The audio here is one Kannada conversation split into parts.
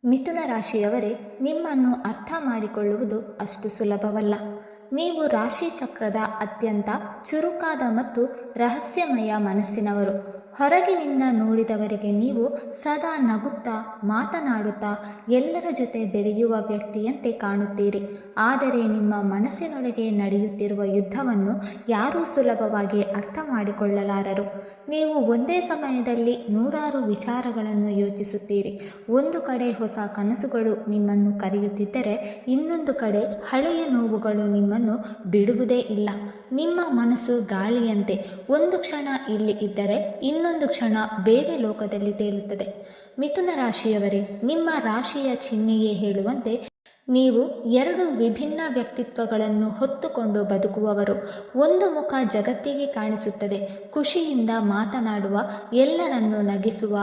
ಮಿಥುನ ರಾಶಿಯವರೇ, ನಿಮ್ಮನ್ನು ಅರ್ಥ ಮಾಡಿಕೊಳ್ಳುವುದು ಅಷ್ಟು ಸುಲಭವಲ್ಲ. ನೀವು ರಾಶಿ ಚಕ್ರದ ಅತ್ಯಂತ ಚುರುಕಾದ ಮತ್ತು ರಹಸ್ಯಮಯ ಮನಸ್ಸಿನವರು. ಹೊರಗಿನಿಂದ ನೋಡಿದವರಿಗೆ ನೀವು ಸದಾ ನಗುತ್ತಾ ಮಾತನಾಡುತ್ತಾ ಎಲ್ಲರ ಜೊತೆ ಬೆರೆಯುವ ವ್ಯಕ್ತಿಯಂತೆ ಕಾಣುತ್ತೀರಿ. ಆದರೆ ನಿಮ್ಮ ಮನಸ್ಸಿನೊಳಗೆ ನಡೆಯುತ್ತಿರುವ ಯುದ್ಧವನ್ನು ಯಾರೂ ಸುಲಭವಾಗಿ ಅರ್ಥ ಮಾಡಿಕೊಳ್ಳಲಾರರು. ನೀವು ಒಂದೇ ಸಮಯದಲ್ಲಿ ನೂರಾರು ವಿಚಾರಗಳನ್ನು ಯೋಚಿಸುತ್ತೀರಿ. ಒಂದು ಕಡೆ ಹೊಸ ಕನಸುಗಳು ನಿಮ್ಮನ್ನು ಕರೆಯುತ್ತಿದ್ದರೆ, ಇನ್ನೊಂದು ಕಡೆ ಹಳೆಯ ನೋವುಗಳು ನಿಮ್ಮನ್ನು ಬಿಡುವುದೇ ಇಲ್ಲ. ನಿಮ್ಮ ಮನಸ್ಸು ಗಾಳಿಯಂತೆ ಒಂದು ಕ್ಷಣ ಇಲ್ಲಿ ಇದ್ದರೆ ಇನ್ನೊಂದು ಕ್ಷಣ ಬೇರೆ ಲೋಕದಲ್ಲಿ ತೇಲುತ್ತದೆ. ಮಿಥುನ ರಾಶಿಯವರೇ, ನಿಮ್ಮ ರಾಶಿಯ ಚಿಹ್ನೆಯೇ ಹೇಳುವಂತೆ ನೀವು ಎರಡು ವಿಭಿನ್ನ ವ್ಯಕ್ತಿತ್ವಗಳನ್ನು ಹೊತ್ತುಕೊಂಡು ಬದುಕುವವರು. ಒಂದು ಮುಖ ಜಗತ್ತಿಗೆ ಕಾಣಿಸುತ್ತದೆ, ಖುಷಿಯಿಂದ ಮಾತನಾಡುವ, ಎಲ್ಲರನ್ನು ನಗಿಸುವ,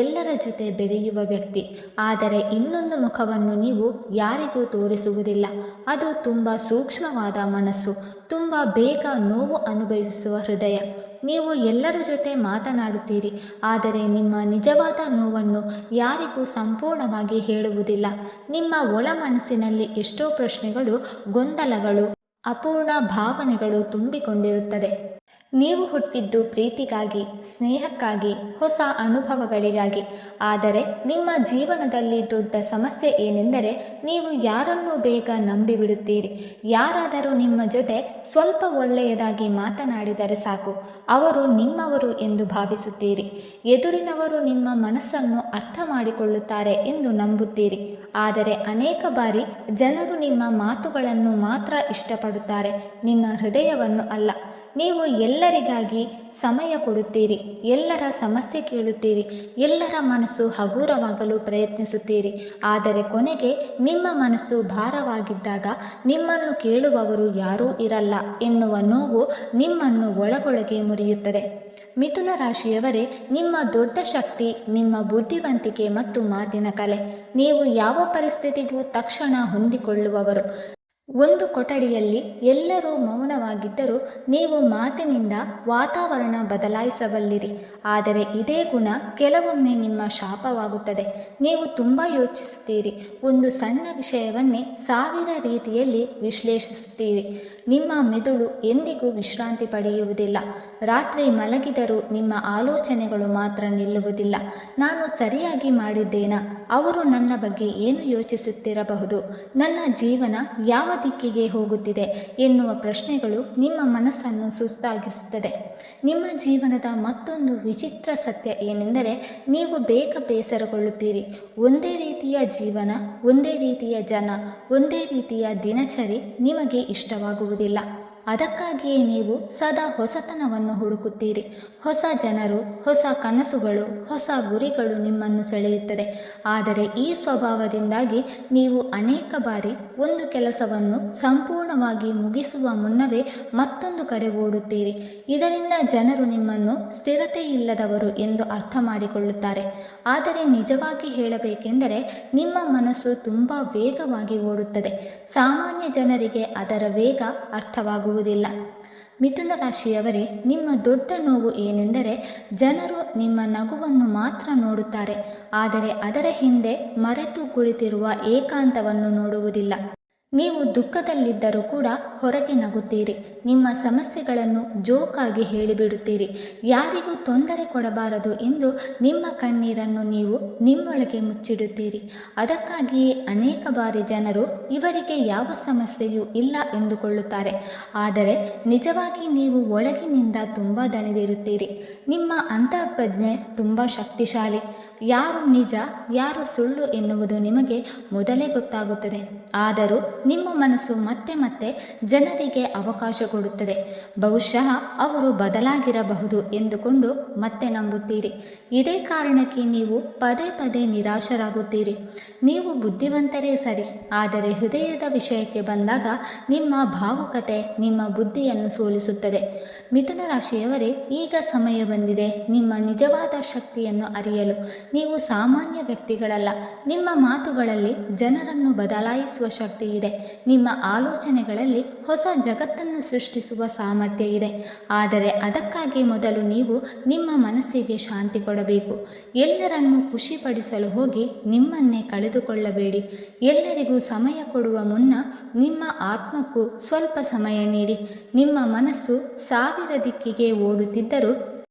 ಎಲ್ಲರ ಜೊತೆ ಬೆರೆಯುವ ವ್ಯಕ್ತಿ. ಆದರೆ ಇನ್ನೊಂದು ಮುಖವನ್ನು ನೀವು ಯಾರಿಗೂ ತೋರಿಸುವುದಿಲ್ಲ. ಅದು ತುಂಬ ಸೂಕ್ಷ್ಮವಾದ ಮನಸ್ಸು, ತುಂಬ ಬೇಗ ನೋವು ಅನುಭವಿಸುವ ಹೃದಯ. ನೀವು ಎಲ್ಲರ ಜೊತೆ ಮಾತನಾಡುತ್ತೀರಿ, ಆದರೆ ನಿಮ್ಮ ನಿಜವಾದ ನೋವನ್ನು ಯಾರಿಗೂ ಸಂಪೂರ್ಣವಾಗಿ ಹೇಳುವುದಿಲ್ಲ. ನಿಮ್ಮ ಒಳ ಮನಸ್ಸಿನಲ್ಲಿ ಎಷ್ಟೋ ಪ್ರಶ್ನೆಗಳು, ಗೊಂದಲಗಳು, ಅಪೂರ್ಣ ಭಾವನೆಗಳು ತುಂಬಿಕೊಂಡಿರುತ್ತದೆ. ನೀವು ಹುಟ್ಟಿದ್ದು ಪ್ರೀತಿಗಾಗಿ, ಸ್ನೇಹಕ್ಕಾಗಿ, ಹೊಸ ಅನುಭವಗಳಿಗಾಗಿ. ಆದರೆ ನಿಮ್ಮ ಜೀವನದಲ್ಲಿ ದೊಡ್ಡ ಸಮಸ್ಯೆ ಏನೆಂದರೆ, ನೀವು ಯಾರನ್ನೂ ಬೇಗ ನಂಬಿಬಿಡುತ್ತೀರಿ. ಯಾರಾದರೂ ನಿಮ್ಮ ಜೊತೆ ಸ್ವಲ್ಪ ಒಳ್ಳೆಯದಾಗಿ ಮಾತನಾಡಿದರೆ ಸಾಕು, ಅವರು ನಿಮ್ಮವರು ಎಂದು ಭಾವಿಸುತ್ತೀರಿ. ಎದುರಿನವರು ನಿಮ್ಮ ಮನಸ್ಸನ್ನು ಅರ್ಥ ಮಾಡಿಕೊಳ್ಳುತ್ತಾರೆ ಎಂದು ನಂಬುತ್ತೀರಿ. ಆದರೆ ಅನೇಕ ಬಾರಿ ಜನರು ನಿಮ್ಮ ಮಾತುಗಳನ್ನು ಮಾತ್ರ ಇಷ್ಟಪಡುತ್ತಾರೆ, ನಿಮ್ಮ ಹೃದಯವನ್ನು ಅಲ್ಲ. ನೀವು ಎಲ್ಲರಿಗಾಗಿ ಸಮಯ ಕೊಡುತ್ತೀರಿ, ಎಲ್ಲರ ಸಮಸ್ಯೆ ಕೇಳುತ್ತೀರಿ, ಎಲ್ಲರ ಮನಸ್ಸು ಹಗುರವಾಗಲು ಪ್ರಯತ್ನಿಸುತ್ತೀರಿ. ಆದರೆ ಕೊನೆಗೆ ನಿಮ್ಮ ಮನಸ್ಸು ಭಾರವಾಗಿದ್ದಾಗ ನಿಮ್ಮನ್ನು ಕೇಳುವವರು ಯಾರೂ ಇರಲ್ಲ ಎನ್ನುವ ನೋವು ನಿಮ್ಮನ್ನು ಒಳಗೊಳಗೆ ಮುರಿಯುತ್ತದೆ. ಮಿಥುನ ರಾಶಿಯವರೇ, ನಿಮ್ಮ ದೊಡ್ಡ ಶಕ್ತಿ ನಿಮ್ಮ ಬುದ್ಧಿವಂತಿಕೆ ಮತ್ತು ಮಾತಿನ ಕಲೆ. ನೀವು ಯಾವ ಪರಿಸ್ಥಿತಿಗೂ ತಕ್ಷಣ ಹೊಂದಿಕೊಳ್ಳುವವರು. ಒಂದು ಕೊಠಡಿಯಲ್ಲಿ ಎಲ್ಲರೂ ಮೌನವಾಗಿದ್ದರೂ ನೀವು ಮಾತಿನಿಂದ ವಾತಾವರಣ ಬದಲಾಯಿಸಬಲ್ಲಿರಿ. ಆದರೆ ಇದೇ ಗುಣ ಕೆಲವೊಮ್ಮೆ ನಿಮ್ಮ ಶಾಪವಾಗುತ್ತದೆ. ನೀವು ತುಂಬ ಯೋಚಿಸುತ್ತೀರಿ, ಒಂದು ಸಣ್ಣ ವಿಷಯವನ್ನೇ ಸಾವಿರ ರೀತಿಯಲ್ಲಿ ವಿಶ್ಲೇಷಿಸುತ್ತೀರಿ. ನಿಮ್ಮ ಮೆದುಳು ಎಂದಿಗೂ ವಿಶ್ರಾಂತಿ ಪಡೆಯುವುದಿಲ್ಲ. ರಾತ್ರಿ ಮಲಗಿದರೂ ನಿಮ್ಮ ಆಲೋಚನೆಗಳು ಮಾತ್ರ ನಿಲ್ಲುವುದಿಲ್ಲ. ನಾನು ಸರಿಯಾಗಿ ಮಾಡಿದ್ದೇನಾ? ಅವರು ನನ್ನ ಬಗ್ಗೆ ಏನು ಯೋಚಿಸುತ್ತಿರಬಹುದು? ನನ್ನ ಜೀವನ ಯಾವ ದಿಕ್ಕಿಗೆ ಹೋಗುತ್ತಿದೆ ಎನ್ನುವ ಪ್ರಶ್ನೆಗಳು ನಿಮ್ಮ ಮನಸ್ಸನ್ನು ಸುಸ್ತಾಗಿಸುತ್ತದೆ. ನಿಮ್ಮ ಜೀವನದ ಮತ್ತೊಂದು ವಿಚಿತ್ರ ಸತ್ಯ ಏನೆಂದರೆ, ನೀವು ಬೇಗ ಬೇಸರಗೊಳ್ಳುತ್ತೀರಿ. ಒಂದೇ ರೀತಿಯ ಜೀವನ, ಒಂದೇ ರೀತಿಯ ಜನ, ಒಂದೇ ರೀತಿಯ ದಿನಚರಿ ನಿಮಗೆ ಇಷ್ಟವಾಗುವುದಿಲ್ಲ. ಅದಕ್ಕಾಗಿಯೇ ನೀವು ಸದಾ ಹೊಸತನವನ್ನು ಹುಡುಕುತ್ತೀರಿ. ಹೊಸ ಜನರು, ಹೊಸ ಕನಸುಗಳು, ಹೊಸ ಗುರಿಗಳು ನಿಮ್ಮನ್ನು ಸೆಳೆಯುತ್ತದೆ. ಆದರೆ ಈ ಸ್ವಭಾವದಿಂದಾಗಿ ನೀವು ಅನೇಕ ಬಾರಿ ಒಂದು ಕೆಲಸವನ್ನು ಸಂಪೂರ್ಣವಾಗಿ ಮುಗಿಸುವ ಮುನ್ನವೇ ಮತ್ತೊಂದು ಕಡೆ ಓಡುತ್ತೀರಿ. ಇದರಿಂದ ಜನರು ನಿಮ್ಮನ್ನು ಸ್ಥಿರತೆಯಿಲ್ಲದವರು ಎಂದು ಅರ್ಥ ಮಾಡಿಕೊಳ್ಳುತ್ತಾರೆ. ಆದರೆ ನಿಜವಾಗಿ ಹೇಳಬೇಕೆಂದರೆ ನಿಮ್ಮ ಮನಸ್ಸು ತುಂಬ ವೇಗವಾಗಿ ಓಡುತ್ತದೆ. ಸಾಮಾನ್ಯ ಜನರಿಗೆ ಅದರ ವೇಗ ಅರ್ಥವಾಗುವುದಿಲ್ಲ. ಮಿಥುನ ರಾಶಿಯವರೇ, ನಿಮ್ಮ ದೊಡ್ಡ ನೋವು ಏನೆಂದರೆ, ಜನರು ನಿಮ್ಮ ನಗುವನ್ನು ಮಾತ್ರ ನೋಡುತ್ತಾರೆ, ಆದರೆ ಅದರ ಹಿಂದೆ ಮರೆತು ಕುಳಿತಿರುವ ಏಕಾಂತವನ್ನು ನೋಡುವುದಿಲ್ಲ. ನೀವು ದುಃಖದಲ್ಲಿದ್ದರೂ ಕೂಡ ಹೊರಗೆ ನಗುತ್ತೀರಿ. ನಿಮ್ಮ ಸಮಸ್ಯೆಗಳನ್ನು ಜೋಕಾಗಿ ಹೇಳಿಬಿಡುತ್ತೀರಿ. ಯಾರಿಗೂ ತೊಂದರೆ ಕೊಡಬಾರದು ಎಂದು ನಿಮ್ಮ ಕಣ್ಣೀರನ್ನು ನೀವು ನಿಮ್ಮೊಳಗೆ ಮುಚ್ಚಿಡುತ್ತೀರಿ. ಅದಕ್ಕಾಗಿಯೇ ಅನೇಕ ಬಾರಿ ಜನರು ಇವರಿಗೆ ಯಾವ ಸಮಸ್ಯೆಯೂ ಇಲ್ಲ ಎಂದುಕೊಳ್ಳುತ್ತಾರೆ. ಆದರೆ ನಿಜವಾಗಿ ನೀವು ಒಳಗಿನಿಂದ ತುಂಬ ದಣಿದಿರುತ್ತೀರಿ. ನಿಮ್ಮ ಅಂತಃಪ್ರಜ್ಞೆ ತುಂಬ ಶಕ್ತಿಶಾಲಿ. ಯಾರು ನಿಜ, ಯಾರು ಸುಳ್ಳು ಎನ್ನುವುದು ನಿಮಗೆ ಮೊದಲೇ ಗೊತ್ತಾಗುತ್ತದೆ. ಆದರೂ ನಿಮ್ಮ ಮನಸ್ಸು ಮತ್ತೆ ಮತ್ತೆ ಜನರಿಗೆ ಅವಕಾಶ ಕೊಡುತ್ತದೆ. ಬಹುಶಃ ಅವರು ಬದಲಾಗಿರಬಹುದು ಎಂದುಕೊಂಡು ಮತ್ತೆ ನಂಬುತ್ತೀರಿ. ಇದೇ ಕಾರಣಕ್ಕೆ ನೀವು ಪದೇ ಪದೇ ನಿರಾಶರಾಗುತ್ತೀರಿ. ನೀವು ಬುದ್ಧಿವಂತರೇ ಸರಿ, ಆದರೆ ಹೃದಯದ ವಿಷಯಕ್ಕೆ ಬಂದಾಗ ನಿಮ್ಮ ಭಾವುಕತೆ ನಿಮ್ಮ ಬುದ್ಧಿಯನ್ನು ಸೋಲಿಸುತ್ತದೆ. ಮಿಥುನ ರಾಶಿಯವರೇ, ಈಗ ಸಮಯ ಬಂದಿದೆ ನಿಮ್ಮ ನಿಜವಾದ ಶಕ್ತಿಯನ್ನು ಅರಿಯಲು. ನೀವು ಸಾಮಾನ್ಯ ವ್ಯಕ್ತಿಗಳಲ್ಲ. ನಿಮ್ಮ ಮಾತುಗಳಲ್ಲಿ ಜನರನ್ನು ಬದಲಾಯಿಸುವ ಶಕ್ತಿ ಇದೆ. ನಿಮ್ಮ ಆಲೋಚನೆಗಳಲ್ಲಿ ಹೊಸ ಜಗತ್ತನ್ನು ಸೃಷ್ಟಿಸುವ ಸಾಮರ್ಥ್ಯ ಇದೆ. ಆದರೆ ಅದಕ್ಕಾಗಿ ಮೊದಲು ನೀವು ನಿಮ್ಮ ಮನಸ್ಸಿಗೆ ಶಾಂತಿ ಕೊಡಬೇಕು. ಎಲ್ಲರನ್ನೂ ಖುಷಿಪಡಿಸಲು ಹೋಗಿ ನಿಮ್ಮನ್ನೇ ಕಳೆದುಕೊಳ್ಳಬೇಡಿ. ಎಲ್ಲರಿಗೂ ಸಮಯ ಕೊಡುವ ಮುನ್ನ ನಿಮ್ಮ ಆತ್ಮಕ್ಕೂ ಸ್ವಲ್ಪ ಸಮಯ ನೀಡಿ. ನಿಮ್ಮ ಮನಸ್ಸು ಸಾವಿರ ದಿಕ್ಕಿಗೆ ಓಡುತ್ತಿದ್ದರೂ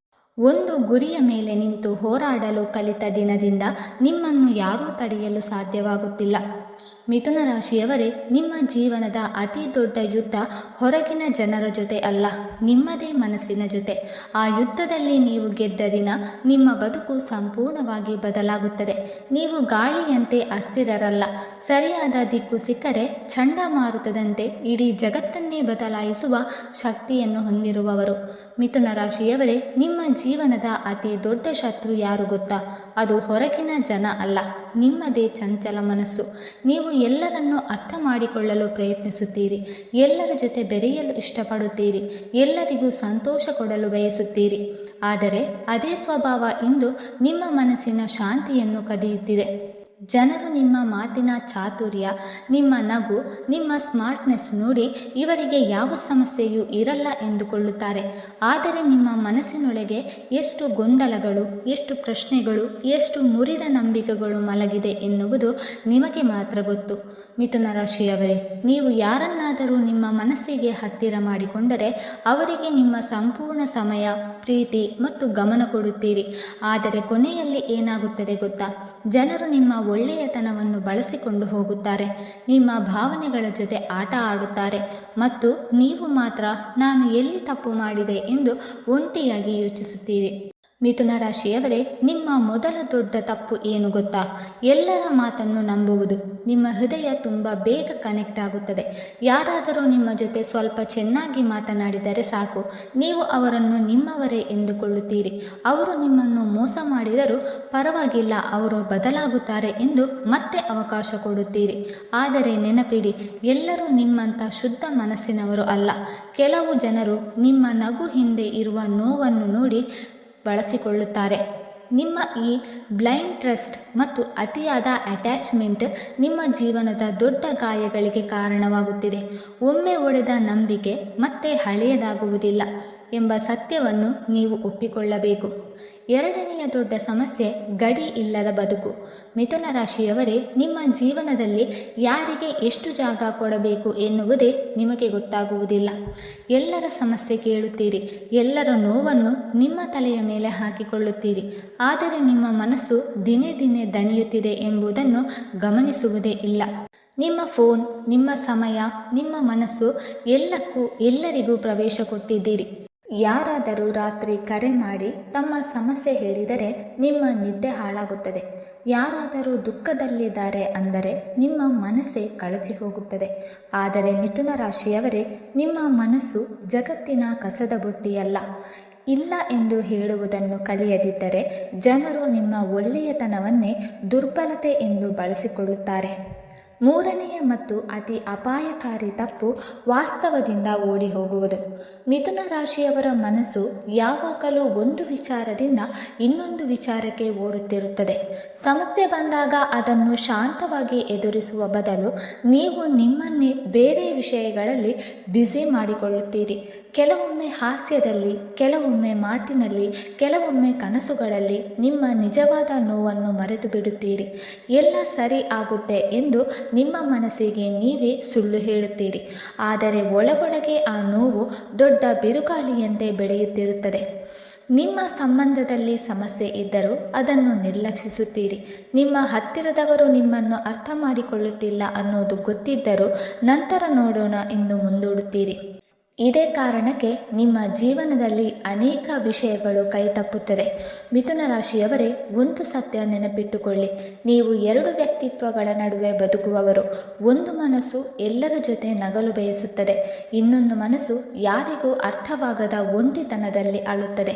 ಒಂದು ಗುರಿಯ ಮೇಲೆ ನಿಂತು ಹೋರಾಡಲು ಕಲಿತ ದಿನದಿಂದ ನಿಮ್ಮನ್ನು ಯಾರೂ ತಡೆಯಲು ಸಾಧ್ಯವಾಗುತ್ತಿಲ್ಲ. ಮಿಥುನ ರಾಶಿಯವರೇ, ನಿಮ್ಮ ಜೀವನದ ಅತಿ ದೊಡ್ಡ ಯುದ್ಧ ಹೊರಗಿನ ಜನರ ಜೊತೆ ಅಲ್ಲ, ನಿಮ್ಮದೇ ಮನಸ್ಸಿನ ಜೊತೆ. ಆ ಯುದ್ಧದಲ್ಲಿ ನೀವು ಗೆದ್ದ ದಿನ ನಿಮ್ಮ ಬದುಕು ಸಂಪೂರ್ಣವಾಗಿ ಬದಲಾಗುತ್ತದೆ. ನೀವು ಗಾಳಿಯಂತೆ ಅಸ್ಥಿರರಲ್ಲ. ಸರಿಯಾದ ದಿಕ್ಕು ಸಿಕ್ಕರೆ ಚಂಡಮಾರುತದಂತೆ ಇಡೀ ಜಗತ್ತನ್ನೇ ಬದಲಾಯಿಸುವ ಶಕ್ತಿಯನ್ನು ಹೊಂದಿರುವವರು. ಮಿಥುನ ರಾಶಿಯವರೇ, ನಿಮ್ಮ ಜೀವನದ ಅತಿ ದೊಡ್ಡ ಶತ್ರು ಯಾರು ಗೊತ್ತಾ? ಅದು ಹೊರಗಿನ ಜನ ಅಲ್ಲ, ನಿಮ್ಮದೇ ಚಂಚಲ ಮನಸ್ಸು. ನೀವು ಎಲ್ಲರನ್ನೂ ಅರ್ಥ ಮಾಡಿಕೊಳ್ಳಲು ಪ್ರಯತ್ನಿಸುತ್ತೀರಿ. ಎಲ್ಲರ ಜೊತೆ ಬೆರೆಯಲು ಇಷ್ಟಪಡುತ್ತೀರಿ. ಎಲ್ಲರಿಗೂ ಸಂತೋಷ ಕೊಡಲು ಬಯಸುತ್ತೀರಿ. ಆದರೆ ಅದೇ ಸ್ವಭಾವ ಇಂದು ನಿಮ್ಮ ಮನಸ್ಸಿನ ಶಾಂತಿಯನ್ನು ಕದಿಯುತ್ತಿದೆ. ಜನರು ನಿಮ್ಮ ಮಾತಿನ ಚಾತುರ್ಯ, ನಿಮ್ಮ ನಗು, ನಿಮ್ಮ ಸ್ಮಾರ್ಟ್ನೆಸ್ ನೋಡಿ ಇವರಿಗೆ ಯಾವ ಸಮಸ್ಯೆಯೂ ಇರಲ್ಲ ಎಂದುಕೊಳ್ಳುತ್ತಾರೆ. ಆದರೆ ನಿಮ್ಮ ಮನಸ್ಸಿನೊಳಗೆ ಎಷ್ಟು ಗೊಂದಲಗಳು, ಎಷ್ಟು ಪ್ರಶ್ನೆಗಳು, ಎಷ್ಟು ಮುರಿದ ನಂಬಿಕೆಗಳು ಮಲಗಿದೆ ಎನ್ನುವುದು ನಿಮಗೆ ಮಾತ್ರ ಗೊತ್ತು. ಮಿಥುನ ರಾಶಿಯವರೇ, ನೀವು ಯಾರನ್ನಾದರೂ ನಿಮ್ಮ ಮನಸ್ಸಿಗೆ ಹತ್ತಿರ ಮಾಡಿಕೊಂಡರೆ ಅವರಿಗೆ ನಿಮ್ಮ ಸಂಪೂರ್ಣ ಸಮಯ, ಪ್ರೀತಿ ಮತ್ತು ಗಮನ ಕೊಡುತ್ತೀರಿ. ಆದರೆ ಕೊನೆಯಲ್ಲಿ ಏನಾಗುತ್ತದೆ ಗೊತ್ತಾ? ಜನರು ನಿಮ್ಮ ಒಳ್ಳೆಯತನವನ್ನು ಬಳಸಿಕೊಂಡು ಹೋಗುತ್ತಾರೆ. ನಿಮ್ಮ ಭಾವನೆಗಳ ಜೊತೆ ಆಟ ಆಡುತ್ತಾರೆ ಮತ್ತು ನೀವು ಮಾತ್ರ ನಾನು ಎಲ್ಲಿ ತಪ್ಪು ಮಾಡಿದೆ ಎಂದು ಒಂಟಿಯಾಗಿ ಯೋಚಿಸುತ್ತೀರಿ. ಮಿಥುನ ರಾಶಿಯವರೇ, ನಿಮ್ಮ ಮೊದಲ ದೊಡ್ಡ ತಪ್ಪು ಏನು ಗೊತ್ತಾ? ಎಲ್ಲರ ಮಾತನ್ನು ನಂಬುವುದು. ನಿಮ್ಮ ಹೃದಯ ತುಂಬ ಬೇಗ ಕನೆಕ್ಟ್ ಆಗುತ್ತದೆ. ಯಾರಾದರೂ ನಿಮ್ಮ ಜೊತೆ ಸ್ವಲ್ಪ ಚೆನ್ನಾಗಿ ಮಾತನಾಡಿದರೆ ಸಾಕು, ನೀವು ಅವರನ್ನು ನಿಮ್ಮವರೇ ಎಂದುಕೊಳ್ಳುತ್ತೀರಿ. ಅವರು ನಿಮ್ಮನ್ನು ಮೋಸ ಮಾಡಿದರೂ ಪರವಾಗಿಲ್ಲ, ಅವರು ಬದಲಾಗುತ್ತಾರೆ ಎಂದು ಮತ್ತೆ ಅವಕಾಶ ಕೊಡುತ್ತೀರಿ. ಆದರೆ ನೆನಪಿಡಿ, ಎಲ್ಲರೂ ನಿಮ್ಮಂಥ ಶುದ್ಧ ಮನಸ್ಸಿನವರು ಅಲ್ಲ. ಕೆಲವು ಜನರು ನಿಮ್ಮ ನಗು ಹಿಂದೆ ಇರುವ ನೋವನ್ನು ನೋಡಿ ಬಳಸಿಕೊಳ್ಳುತ್ತಾರೆ. ನಿಮ್ಮ ಈ ಬ್ಲೈಂಡ್ ಟ್ರಸ್ಟ್ ಮತ್ತು ಅತಿಯಾದ ಅಟ್ಯಾಚ್ಮೆಂಟ್ ನಿಮ್ಮ ಜೀವನದ ದೊಡ್ಡ ಗಾಯಗಳಿಗೆ ಕಾರಣವಾಗುತ್ತಿದೆ. ಒಮ್ಮೆ ಒಡೆದ ನಂಬಿಕೆ ಮತ್ತೆ ಹಳೆಯದಾಗುವುದಿಲ್ಲ ಎಂಬ ಸತ್ಯವನ್ನು ನೀವು ಒಪ್ಪಿಕೊಳ್ಳಬೇಕು. ಎರಡನೆಯ ದೊಡ್ಡ ಸಮಸ್ಯೆ ಗಡಿ ಇಲ್ಲದ ಬದುಕು. ಮಿಥುನ ರಾಶಿಯವರೇ, ನಿಮ್ಮ ಜೀವನದಲ್ಲಿ ಯಾರಿಗೆ ಎಷ್ಟು ಜಾಗ ಕೊಡಬೇಕು ಎನ್ನುವುದೇ ನಿಮಗೆ ಗೊತ್ತಾಗುವುದಿಲ್ಲ. ಎಲ್ಲರ ಸಮಸ್ಯೆ ಕೇಳುತ್ತೀರಿ. ಎಲ್ಲರ ನೋವನ್ನು ನಿಮ್ಮ ತಲೆಯ ಮೇಲೆ ಹಾಕಿಕೊಳ್ಳುತ್ತೀರಿ. ಆದರೆ ನಿಮ್ಮ ಮನಸ್ಸು ದಿನೇ ದಿನೇ ದಣಿಯುತ್ತಿದೆ ಎಂಬುದನ್ನು ಗಮನಿಸುವುದೇ ಇಲ್ಲ. ನಿಮ್ಮ ಫೋನ್, ನಿಮ್ಮ ಸಮಯ, ನಿಮ್ಮ ಮನಸ್ಸು ಎಲ್ಲಕ್ಕೂ ಎಲ್ಲರಿಗೂ ಪ್ರವೇಶ ಕೊಟ್ಟಿದ್ದೀರಿ. ಯಾರಾದರೂ ರಾತ್ರಿ ಕರೆ ಮಾಡಿ ತಮ್ಮ ಸಮಸ್ಯೆ ಹೇಳಿದರೆ ನಿಮ್ಮ ನಿದ್ದೆ ಹಾಳಾಗುತ್ತದೆ. ಯಾರಾದರೂ ದುಃಖದಲ್ಲಿದ್ದಾರೆ ಅಂದರೆ ನಿಮ್ಮ ಮನಸ್ಸೇ ಕಳಚಿ ಹೋಗುತ್ತದೆ. ಆದರೆ ಮಿಥುನ ರಾಶಿಯವರೇ, ನಿಮ್ಮ ಮನಸ್ಸು ಜಗತ್ತಿನ ಕಸದ ಬುಟ್ಟಿಯಲ್ಲ. ಇಲ್ಲ ಎಂದು ಹೇಳುವುದನ್ನು ಕಲಿಯದಿದ್ದರೆ ಜನರು ನಿಮ್ಮ ಒಳ್ಳೆಯತನವನ್ನೇ ದುರ್ಬಲತೆ ಎಂದು ಬಳಸಿಕೊಳ್ಳುತ್ತಾರೆ. ಮೂರನೆಯ ಮತ್ತು ಅತಿ ಅಪಾಯಕಾರಿ ತಪ್ಪು ವಾಸ್ತವದಿಂದ ಓಡಿ ಹೋಗುವುದು. ಮಿಥುನ ರಾಶಿಯವರ ಮನಸ್ಸು ಯಾವಾಗಲೂ ಒಂದು ವಿಚಾರದಿಂದ ಇನ್ನೊಂದು ವಿಚಾರಕ್ಕೆ ಓಡುತ್ತಿರುತ್ತದೆ. ಸಮಸ್ಯೆ ಬಂದಾಗ ಅದನ್ನು ಶಾಂತವಾಗಿ ಎದುರಿಸುವ ಬದಲು ನೀವು ನಿಮ್ಮನ್ನೇ ಬೇರೆ ವಿಷಯಗಳಲ್ಲಿ ಬ್ಯುಸಿ ಮಾಡಿಕೊಳ್ಳುತ್ತೀರಿ. ಕೆಲವೊಮ್ಮೆ ಹಾಸ್ಯದಲ್ಲಿ, ಕೆಲವೊಮ್ಮೆ ಮಾತಿನಲ್ಲಿ, ಕೆಲವೊಮ್ಮೆ ಕನಸುಗಳಲ್ಲಿ ನಿಮ್ಮ ನಿಜವಾದ ನೋವನ್ನು ಮರೆತು ಬಿಡುತ್ತೀರಿ. ಎಲ್ಲ ಸರಿ ಆಗುತ್ತೆ ಎಂದು ನಿಮ್ಮ ಮನಸ್ಸಿಗೆ ನೀವೇ ಸುಳ್ಳು ಹೇಳುತ್ತೀರಿ. ಆದರೆ ಒಳಗೊಳಗೆ ಆ ನೋವು ದೊಡ್ಡ ಬಿರುಗಾಳಿಯಂತೆ ಬೆಳೆಯುತ್ತಿರುತ್ತದೆ. ನಿಮ್ಮ ಸಂಬಂಧದಲ್ಲಿ ಸಮಸ್ಯೆ ಇದ್ದರೂ ಅದನ್ನು ನಿರ್ಲಕ್ಷಿಸುತ್ತೀರಿ. ನಿಮ್ಮ ಹತ್ತಿರದವರು ನಿಮ್ಮನ್ನು ಅರ್ಥ ಮಾಡಿಕೊಳ್ಳುತ್ತಿಲ್ಲ ಅನ್ನೋದು ಗೊತ್ತಿದ್ದರೂ ನಂತರ ನೋಡೋಣ ಎಂದು ಮುಂದೂಡುತ್ತೀರಿ. ಇದೇ ಕಾರಣಕ್ಕೆ ನಿಮ್ಮ ಜೀವನದಲ್ಲಿ ಅನೇಕ ವಿಷಯಗಳು ಕೈತಪ್ಪುತ್ತದೆ. ಮಿಥುನ ರಾಶಿಯವರೇ, ಒಂದು ಸತ್ಯ ನೆನಪಿಟ್ಟುಕೊಳ್ಳಿ. ನೀವು ಎರಡು ವ್ಯಕ್ತಿತ್ವಗಳ ನಡುವೆ ಬದುಕುವವರು. ಒಂದು ಮನಸ್ಸು ಎಲ್ಲರ ಜೊತೆ ನಗಲು ಬಯಸುತ್ತದೆ. ಇನ್ನೊಂದು ಮನಸ್ಸು ಯಾರಿಗೂ ಅರ್ಥವಾಗದ ಒಂಟಿತನದಲ್ಲಿ ಅಳುತ್ತದೆ.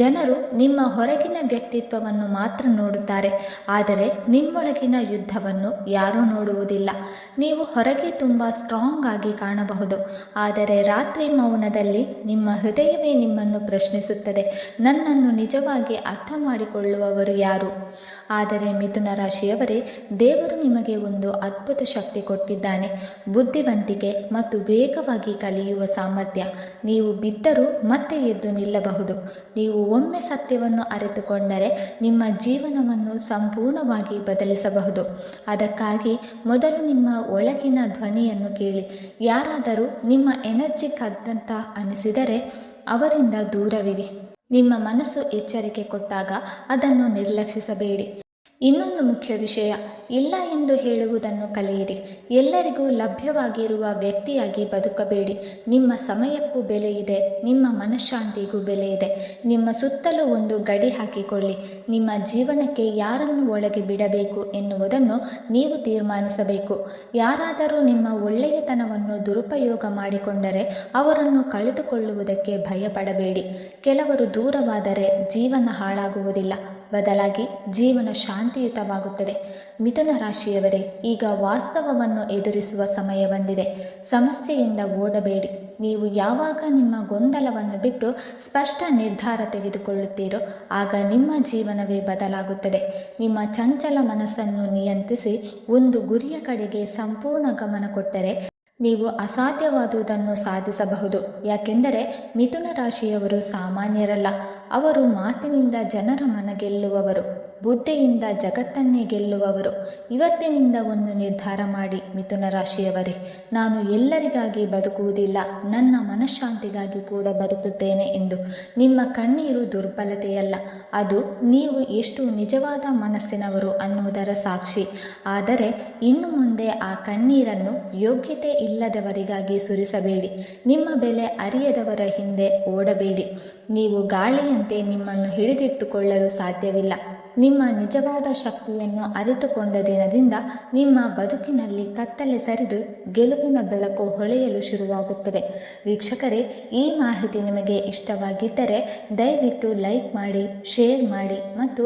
ಜನರು ನಿಮ್ಮ ಹೊರಗಿನ ವ್ಯಕ್ತಿತ್ವವನ್ನು ಮಾತ್ರ ನೋಡುತ್ತಾರೆ, ಆದರೆ ನಿಮ್ಮೊಳಗಿನ ಯುದ್ಧವನ್ನು ಯಾರೂ ನೋಡುವುದಿಲ್ಲ. ನೀವು ಹೊರಗೆ ತುಂಬ ಸ್ಟ್ರಾಂಗ್ ಆಗಿ ಕಾಣಬಹುದು, ಆದರೆ ರಾತ್ರಿ ರಾತ್ರಿ ಮೌನದಲ್ಲಿ ನಿಮ್ಮ ಹೃದಯವೇ ನಿಮ್ಮನ್ನು ಪ್ರಶ್ನಿಸುತ್ತದೆ, ನನ್ನನ್ನು ನಿಜವಾಗಿ ಅರ್ಥ ಮಾಡಿಕೊಳ್ಳುವವರು ಯಾರು? ಆದರೆ ಮಿಥುನ ರಾಶಿಯವರೇ, ದೇವರು ನಿಮಗೆ ಒಂದು ಅದ್ಭುತ ಶಕ್ತಿ ಕೊಟ್ಟಿದ್ದಾನೆ, ಬುದ್ಧಿವಂತಿಕೆ ಮತ್ತು ವೇಗವಾಗಿ ಕಲಿಯುವ ಸಾಮರ್ಥ್ಯ. ನೀವು ಬಿದ್ದರೂ ಮತ್ತೆ ಎದ್ದು ನಿಲ್ಲಬಹುದು. ನೀವು ಒಮ್ಮೆ ಸತ್ಯವನ್ನು ಅರಿತುಕೊಂಡರೆ ನಿಮ್ಮ ಜೀವನವನ್ನು ಸಂಪೂರ್ಣವಾಗಿ ಬದಲಿಸಬಹುದು. ಅದಕ್ಕಾಗಿ ಮೊದಲು ನಿಮ್ಮ ಒಳಗಿನ ಧ್ವನಿಯನ್ನು ಕೇಳಿ. ಯಾರಾದರೂ ನಿಮ್ಮ ಎನರ್ಜಿ ಕದ್ದಂತ ಅನಿಸಿದರೆ ಅವರಿಂದ ದೂರವಿರಿ. ನಿಮ್ಮ ಮನಸ್ಸು ಎಚ್ಚರಿಕೆ ಕೊಟ್ಟಾಗ ಅದನ್ನು ನಿರ್ಲಕ್ಷಿಸಬೇಡಿ. ಇನ್ನೊಂದು ಮುಖ್ಯ ವಿಷಯ, ಇಲ್ಲ ಎಂದು ಹೇಳುವುದನ್ನು ಕಲಿಯಿರಿ. ಎಲ್ಲರಿಗೂ ಲಭ್ಯವಾಗಿರುವ ವ್ಯಕ್ತಿಯಾಗಿ ಬದುಕಬೇಡಿ. ನಿಮ್ಮ ಸಮಯಕ್ಕೂ ಬೆಲೆ ಇದೆ, ನಿಮ್ಮ ಮನಃಶಾಂತಿಗೂ ಬೆಲೆ ಇದೆ. ನಿಮ್ಮ ಸುತ್ತಲೂ ಒಂದು ಗಡಿ ಹಾಕಿಕೊಳ್ಳಿ. ನಿಮ್ಮ ಜೀವನಕ್ಕೆ ಯಾರನ್ನು ಒಳಗೆ ಬಿಡಬೇಕು ಎನ್ನುವುದನ್ನು ನೀವು ತೀರ್ಮಾನಿಸಬೇಕು. ಯಾರಾದರೂ ನಿಮ್ಮ ಒಳ್ಳೆಯತನವನ್ನು ದುರುಪಯೋಗ ಮಾಡಿಕೊಂಡರೆ ಅವರನ್ನು ಕಳೆದುಕೊಳ್ಳುವುದಕ್ಕೆ ಭಯಪಡಬೇಡಿ. ಕೆಲವರು ದೂರವಾದರೆ ಜೀವನ ಹಾಳಾಗುವುದಿಲ್ಲ, ಬದಲಾಗಿ ಜೀವನ ಶಾಂತಿಯುತವಾಗುತ್ತದೆ. ಮಿಥುನ ರಾಶಿಯವರೇ, ಈಗ ವಾಸ್ತವವನ್ನು ಎದುರಿಸುವ ಸಮಯ ಬಂದಿದೆ. ಸಮಸ್ಯೆಯಿಂದ ಓಡಬೇಡಿ. ನೀವು ಯಾವಾಗ ನಿಮ್ಮ ಗೊಂದಲವನ್ನು ಬಿಟ್ಟು ಸ್ಪಷ್ಟ ನಿರ್ಧಾರ ತೆಗೆದುಕೊಳ್ಳುತ್ತೀರೋ ಆಗ ನಿಮ್ಮ ಜೀವನವೇ ಬದಲಾಗುತ್ತದೆ. ನಿಮ್ಮ ಚಂಚಲ ಮನಸ್ಸನ್ನು ನಿಯಂತ್ರಿಸಿ ಒಂದು ಗುರಿಯ ಕಡೆಗೆ ಸಂಪೂರ್ಣ ಗಮನ ಕೊಟ್ಟರೆ ನೀವು ಅಸಾಧ್ಯವಾದುದನ್ನು ಸಾಧಿಸಬಹುದು. ಯಾಕೆಂದರೆ ಮಿಥುನ ರಾಶಿಯವರು ಸಾಮಾನ್ಯರಲ್ಲ. ಅವರು ಮಾತಿನಿಂದ ಜನರ ಮನ ಗೆಲ್ಲುವವರು, ಬುದ್ಧಿಯಿಂದ ಜಗತ್ತನ್ನೇ ಗೆಲ್ಲುವವರು. ಇವತ್ತಿನಿಂದ ಒಂದು ನಿರ್ಧಾರ ಮಾಡಿ ಮಿಥುನ ರಾಶಿಯವರೇ, ನಾನು ಎಲ್ಲರಿಗಾಗಿ ಬದುಕುವುದಿಲ್ಲ, ನನ್ನ ಮನಃಶಾಂತಿಗಾಗಿ ಕೂಡ ಬದುಕುತ್ತೇನೆ ಎಂದು. ನಿಮ್ಮ ಕಣ್ಣೀರು ದುರ್ಬಲತೆಯಲ್ಲ, ಅದು ನೀವು ಎಷ್ಟು ನಿಜವಾದ ಮನಸ್ಸಿನವರು ಅನ್ನುವುದರ ಸಾಕ್ಷಿ. ಆದರೆ ಇನ್ನು ಮುಂದೆ ಆ ಕಣ್ಣೀರನ್ನು ಯೋಗ್ಯತೆ ಇಲ್ಲದವರಿಗಾಗಿ ಸುರಿಸಬೇಡಿ. ನಿಮ್ಮ ಬೆಲೆ ಅರಿಯದವರ ಹಿಂದೆ ಓಡಬೇಡಿ. ನೀವು ಗಾಳಿಯಂತೆ ನಿಮ್ಮನ್ನು ಹಿಡಿದಿಟ್ಟುಕೊಳ್ಳಲು ಸಾಧ್ಯವಿಲ್ಲ. ನಿಮ್ಮ ನಿಜವಾದ ಶಕ್ತಿಯನ್ನು ಅರಿತುಕೊಂಡ ದಿನದಿಂದ ನಿಮ್ಮ ಬದುಕಿನಲ್ಲಿ ಕತ್ತಲೆ ಸರಿದು ಗೆಲುವಿನ ಬೆಳಕು ಹೊಳೆಯಲು ಶುರುವಾಗುತ್ತದೆ. ವೀಕ್ಷಕರೇ, ಈ ಮಾಹಿತಿ ನಿಮಗೆ ಇಷ್ಟವಾಗಿದ್ದರೆ ದಯವಿಟ್ಟು ಲೈಕ್ ಮಾಡಿ, ಶೇರ್ ಮಾಡಿ ಮತ್ತು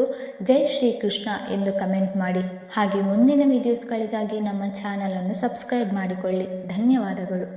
ಜೈ ಶ್ರೀ ಕೃಷ್ಣ ಎಂದು ಕಮೆಂಟ್ ಮಾಡಿ. ಹಾಗೆ ಮುಂದಿನ ವಿಡಿಯೋಸ್ಗಳಿಗಾಗಿ ನಮ್ಮ ಚಾನಲನ್ನು ಸಬ್ಸ್ಕ್ರೈಬ್ ಮಾಡಿಕೊಳ್ಳಿ. ಧನ್ಯವಾದಗಳು.